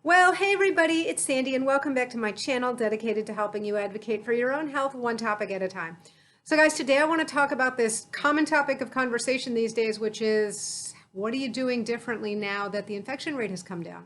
Well, hey everybody, it's Sandy and welcome back to my channel dedicated to helping you advocate for your own health one topic at a time. So guys, today I want to talk about this common topic of conversation these days, which is what are you doing differently now that the infection rate has come down?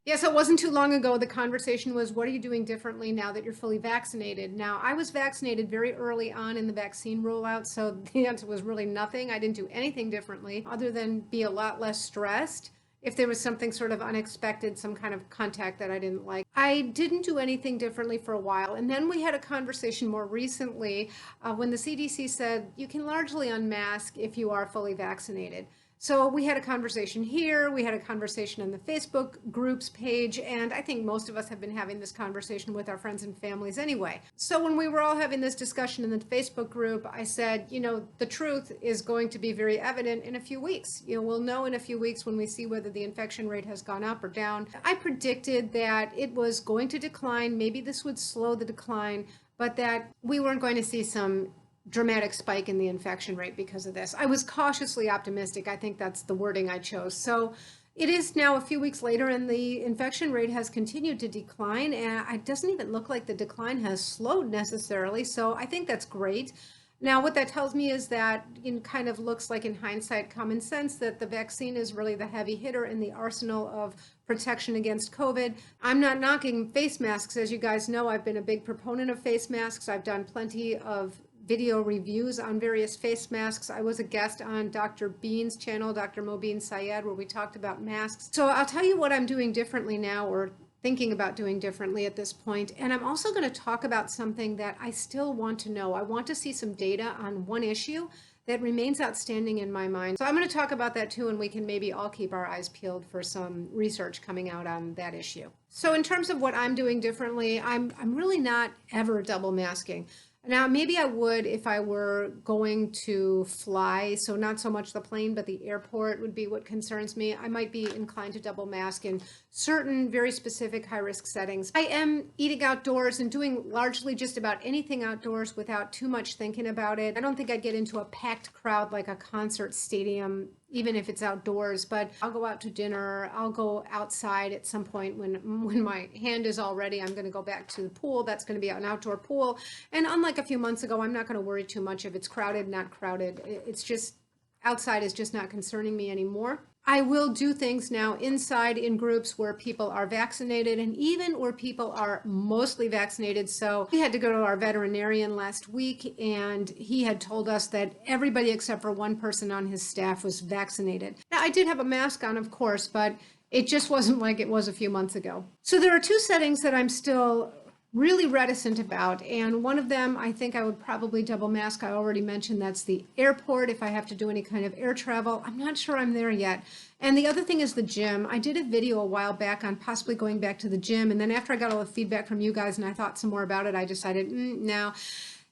Yes, it wasn't too long ago. The conversation was, what are you doing differently now that you're fully vaccinated? Now, I was vaccinated very early on in the vaccine rollout, so the answer was really nothing. I didn't do anything differently other than be a lot less stressed if there was something sort of unexpected, some kind of contact that I didn't like. I didn't do anything differently for a while. And then we had a conversation more recently when the CDC said you can largely unmask if you are fully vaccinated. So we had a conversation here, we had a conversation on the Facebook groups page, and I think most of us have been having this conversation with our friends and families anyway. So when we were all having this discussion in the Facebook group, I said, the truth is going to be very evident in a few weeks. We'll know in a few weeks when we see whether the infection rate has gone up or down. I predicted that it was going to decline. Maybe this would slow the decline, but that we weren't going to see some dramatic spike in the infection rate because of this. I was cautiously optimistic. I think that's the wording I chose. So it is now a few weeks later and the infection rate has continued to decline, and it doesn't even look like the decline has slowed necessarily. So I think that's great. Now, what that tells me is that it kind of looks like, in hindsight, common sense, that the vaccine is really the heavy hitter in the arsenal of protection against COVID. I'm not knocking face masks. As you guys know, I've been a big proponent of face masks. I've done plenty of video reviews on various face masks. I was a guest on Dr. Bean's channel, Dr. Mobeen Syed, where we talked about masks. So I'll tell you what I'm doing differently now, or thinking about doing differently at this point. And I'm also going to talk about something that I still want to know. I want to see some data on one issue that remains outstanding in my mind. So I'm going to talk about that too, and we can maybe all keep our eyes peeled for some research coming out on that issue. So in terms of what I'm doing differently, I'm really not ever double masking. Now, maybe I would if I were going to fly, so not so much the plane, but the airport would be what concerns me. I might be inclined to double mask in certain very specific high-risk settings. I am eating outdoors and doing largely just about anything outdoors without too much thinking about it. I don't think I'd get into a packed crowd like a concert stadium, even if it's outdoors, but I'll go out to dinner. I'll go outside at some point when my hand is all ready. I'm going to go back to the pool. That's going to be an outdoor pool. And unlike a few months ago, I'm not going to worry too much if it's crowded, not crowded. It's just outside is just not concerning me anymore. I will do things now inside in groups where people are vaccinated and even where people are mostly vaccinated. So we had to go to our veterinarian last week, and he had told us that everybody except for one person on his staff was vaccinated. Now, I did have a mask on, of course, but it just wasn't like it was a few months ago. So there are two settings that I'm still really reticent about, and one of them I think I would probably double mask. I already mentioned that's the airport if I have to do any kind of air travel. I'm not sure I'm there yet. And the other thing is the gym. I did a video a while back on possibly going back to the gym, and then after I got all the feedback from you guys and I thought some more about it, I decided no.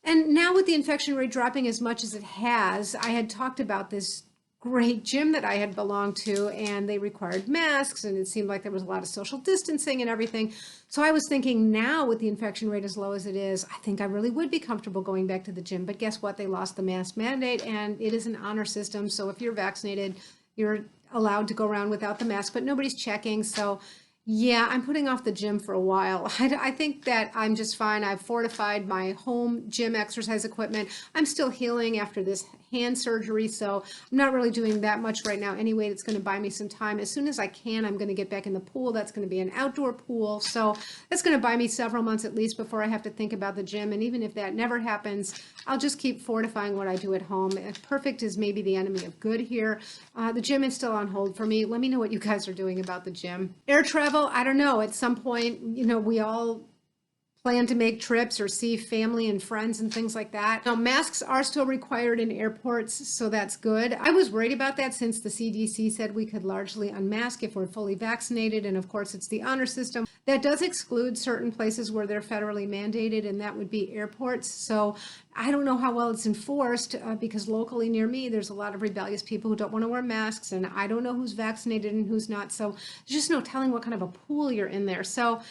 And now with the infection rate dropping as much as it has, I had talked about this great gym that I had belonged to, and they required masks, and it seemed like there was a lot of social distancing and everything. So I was thinking, now with the infection rate as low as it is, I think I really would be comfortable going back to the gym. But guess what? They lost the mask mandate, and it is an honor system. So if you're vaccinated, you're allowed to go around without the mask, but nobody's checking. So yeah, I'm putting off the gym for a while. I think that I'm just fine. I've fortified my home gym exercise equipment. I'm still healing after this hand surgery, so I'm not really doing that much right now anyway. It's going to buy me some time. As soon as I can, I'm going to get back in the pool. That's going to be an outdoor pool, so that's going to buy me several months at least before I have to think about the gym. And even if that never happens, I'll just keep fortifying what I do at home. Perfect is maybe the enemy of good here. The gym is still on hold for me. Let me know what you guys are doing about the gym. Air travel, I don't know. At some point, we all plan to make trips or see family and friends and things like that. Now, masks are still required in airports, so that's good. I was worried about that since the CDC said we could largely unmask if we're fully vaccinated, and of course it's the honor system. That does exclude certain places where they're federally mandated, and that would be airports. So I don't know how well it's enforced because locally near me, there's a lot of rebellious people who don't want to wear masks, and I don't know who's vaccinated and who's not. So there's just no telling what kind of a pool you're in there. So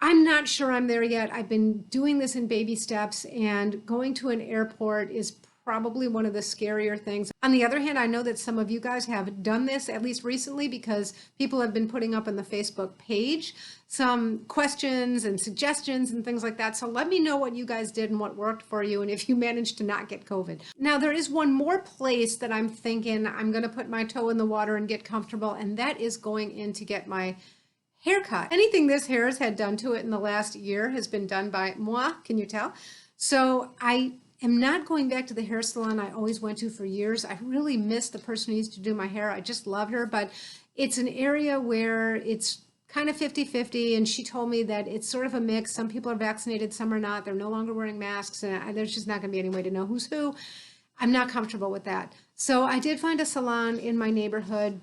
I'm not sure I'm there yet. I've been doing this in baby steps, and going to an airport is probably one of the scarier things. On the other hand, I know that some of you guys have done this, at least recently, because people have been putting up on the Facebook page some questions and suggestions and things like that. So let me know what you guys did and what worked for you, and if you managed to not get COVID. Now, there is one more place that I'm thinking I'm going to put my toe in the water and get comfortable, and that is going in to get my haircut. Anything this hair has had done to it in the last year has been done by moi, can you tell? So I am not going back to the hair salon I always went to for years. I really miss the person who used to do my hair. I just love her, but it's an area where it's kind of 50-50, and she told me that it's sort of a mix. Some people are vaccinated, some are not. They're no longer wearing masks, and there's just not going to be any way to know who's who. I'm not comfortable with that. So I did find a salon in my neighborhood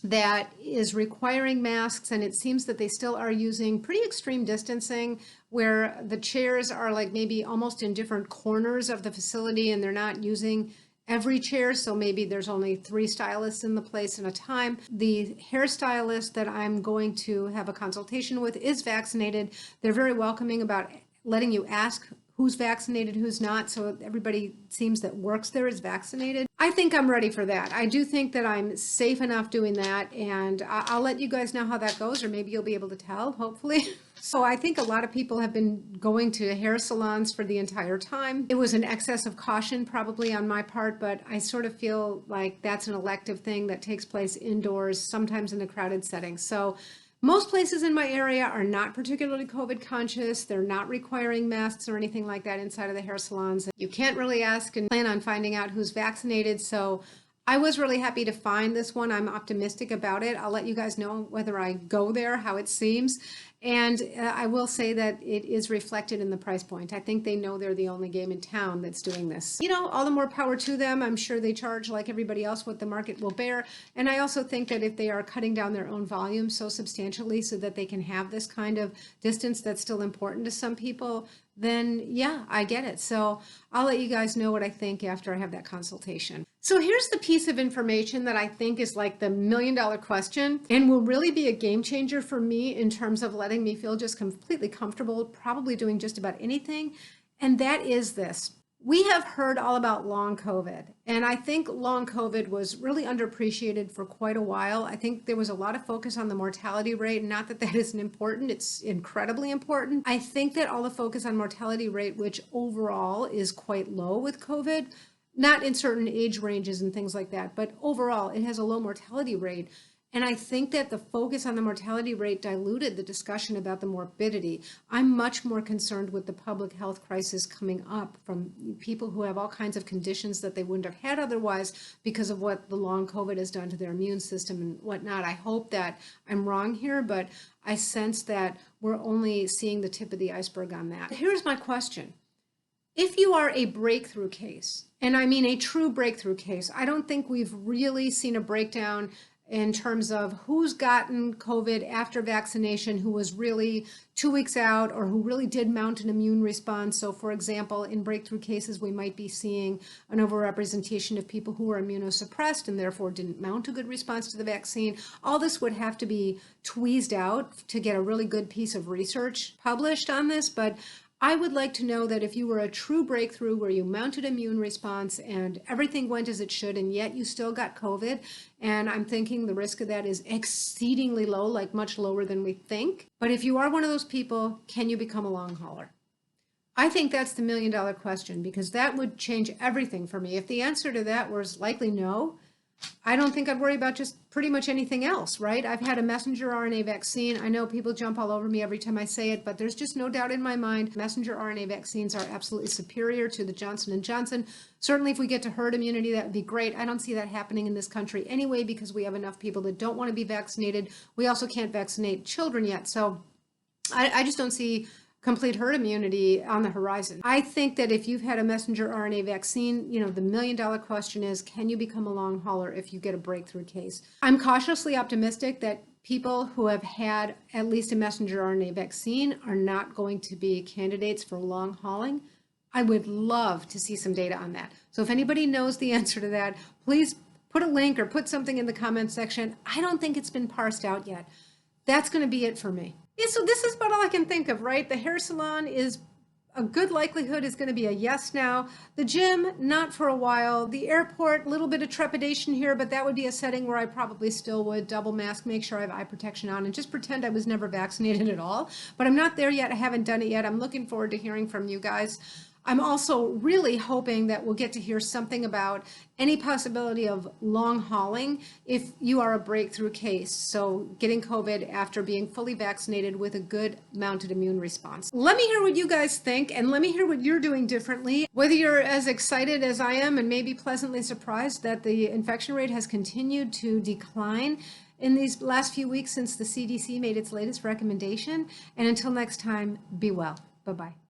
that is requiring masks, and it seems that they still are using pretty extreme distancing where the chairs are like maybe almost in different corners of the facility, and they're not using every chair, so maybe there's only 3 stylists in the place at a time. The hairstylist that I'm going to have a consultation with is vaccinated. They're very welcoming about letting you ask who's vaccinated, who's not, so everybody seems that works there is vaccinated. I think I'm ready for that. I do think that I'm safe enough doing that, and I'll let you guys know how that goes, or maybe you'll be able to tell, hopefully. So I think a lot of people have been going to hair salons for the entire time. It was an excess of caution probably on my part, but I sort of feel like that's an elective thing that takes place indoors, sometimes in a crowded setting. So most places in my area are not particularly COVID conscious. They're not requiring masks or anything like that inside of the hair salons. You can't really ask and plan on finding out who's vaccinated. So I was really happy to find this one. I'm optimistic about it. I'll let you guys know whether I go there, how it seems. And I will say that it is reflected in the price point. I think they know they're the only game in town that's doing this. You know, all the more power to them. I'm sure they charge like everybody else what the market will bear. And I also think that if they are cutting down their own volume so substantially so that they can have this kind of distance that's still important to some people, then yeah, I get it. So I'll let you guys know what I think after I have that consultation. So here's the piece of information that I think is like the million-dollar question and will really be a game changer for me in terms of letting me feel just completely comfortable, probably doing just about anything. And that is this. We have heard all about long COVID, and I think long COVID was really underappreciated for quite a while. I think there was a lot of focus on the mortality rate, not that that isn't important, it's incredibly important. I think that all the focus on mortality rate, which overall is quite low with COVID, not in certain age ranges and things like that, but overall it has a low mortality rate. And I think that the focus on the mortality rate diluted the discussion about the morbidity. I'm much more concerned with the public health crisis coming up from people who have all kinds of conditions that they wouldn't have had otherwise because of what the long COVID has done to their immune system and whatnot. I hope that I'm wrong here, but I sense that we're only seeing the tip of the iceberg on that. Here's my question. If you are a breakthrough case, and I mean a true breakthrough case, I don't think we've really seen a breakdown in terms of who's gotten COVID after vaccination, who was really 2 weeks out, or who really did mount an immune response. So for example, in breakthrough cases, we might be seeing an overrepresentation of people who were immunosuppressed and therefore didn't mount a good response to the vaccine. All this would have to be tweezed out to get a really good piece of research published on this, but I would like to know that if you were a true breakthrough where you mounted immune response and everything went as it should, and yet you still got COVID, and I'm thinking the risk of that is exceedingly low, like much lower than we think. But if you are one of those people, can you become a long hauler? I think that's the million-dollar question, because that would change everything for me. If the answer to that was likely no, I don't think I'd worry about just pretty much anything else, right? I've had a messenger RNA vaccine. I know people jump all over me every time I say it, but there's just no doubt in my mind messenger RNA vaccines are absolutely superior to the Johnson & Johnson. Certainly if we get to herd immunity, that would be great. I don't see that happening in this country anyway because we have enough people that don't want to be vaccinated. We also can't vaccinate children yet. So I just don't see complete herd immunity on the horizon. I think that if you've had a messenger RNA vaccine, you know, the million-dollar question is, can you become a long hauler if you get a breakthrough case? I'm cautiously optimistic that people who have had at least a messenger RNA vaccine are not going to be candidates for long hauling. I would love to see some data on that. So if anybody knows the answer to that, please put a link or put something in the comment section. I don't think it's been parsed out yet. That's going to be it for me. Yeah, so this is about all I can think of, right? The hair salon is a good likelihood is going to be a yes now. The gym, not for a while. The airport, a little bit of trepidation here, but that would be a setting where I probably still would double mask, make sure I have eye protection on, and just pretend I was never vaccinated at all. But I'm not there yet. I haven't done it yet. I'm looking forward to hearing from you guys. I'm also really hoping that we'll get to hear something about any possibility of long hauling if you are a breakthrough case. So getting COVID after being fully vaccinated with a good mounted immune response. Let me hear what you guys think, and let me hear what you're doing differently. Whether you're as excited as I am and maybe pleasantly surprised that the infection rate has continued to decline in these last few weeks since the CDC made its latest recommendation. And until next time, be well. Bye-bye.